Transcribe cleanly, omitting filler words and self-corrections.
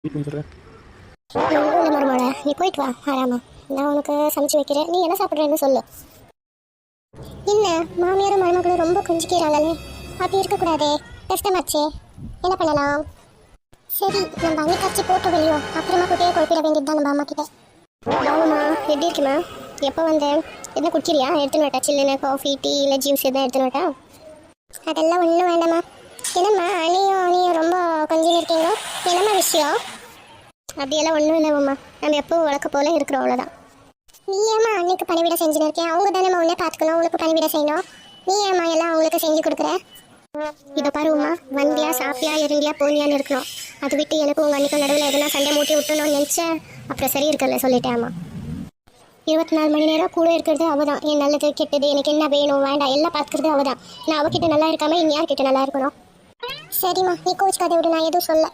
வீட்டு வந்துடுறேன். இல்லை மருமோட நீ போயிட்டு வா ஆராமா. நான் உனக்கு சமைச்சு வைக்கிறேன். நீ என்ன சாப்பிட்றேன்னு சொல்லு. என்ன மாமியாரும் மருமகளும் ரொம்ப கொஞ்சிக்கிறாங்களே, அப்படி இருக்கக்கூடாதே, கஷ்டமாச்சே. என்ன பண்ணலாம்? சரி நம்ம அன்னி காய்ச்சி போட்டு வெளியோ, அப்புறமா குட்டியை குழப்பிட வேண்டியது தான் நம்ம அம்மா கிட்ட. வாங்கம்மா, எப்படி இருக்குமா? எப்போ வந்தேன்? என்ன குடிக்கிறியா? எடுத்துன்னு வரட்டா? சில்லுன்னு காஃபி டீ இல்லை ஜூஸ் எதாவது எடுத்துன்னு வரட்டா? அதெல்லாம் ஒன்றும் வேண்டாம்மா. என்னம்மா அணியும் ரொம்ப கொஞ்சம் இருக்கீங்க, என்னம்மா விஷயம்? அப்படியெல்லாம் ஒன்றும் இல்லைம்மா, நம்ம எப்பவும் வழக்க போல இருக்கிறோம், அவ்வளோதான். நீ ஏம்மா அன்னைக்கு பணிவிட செஞ்சுன்னு இருக்கேன்? அவங்க தானே உன்னை பார்த்துக்கணும், உங்களுக்கு பணிவிட செய்யணும். நீ ஏம்மா எல்லாம் அவங்களுக்கு செஞ்சு கொடுக்குற? இதை பாருமா, வந்தியா சாப்பியா இருந்தியா போனியான்னு இருக்கணும். அது விட்டு எனக்கு உங்கள் அன்னைக்கு நடுவில் எதுனா சண்டை மூட்டி விட்டணும்னு நினச்சேன், அப்புறம் சரி இருக்கல சொல்லிட்டேம்மா. 24 மணி நேரம் கூட இருக்கிறது அவதான். என் நல்லது கெட்டது, எனக்கு என்ன வேணும் வேண்டாம் எல்லாம் பார்த்துக்கிறது அவதான். நான் அவகிட்ட நல்லா இருக்காம இனி யார்கிட்ட நல்லா இருக்கணும்? சரிம்மா, நீ கோச்சுக்காத விடு, நான் எதுவும் சொல்ல.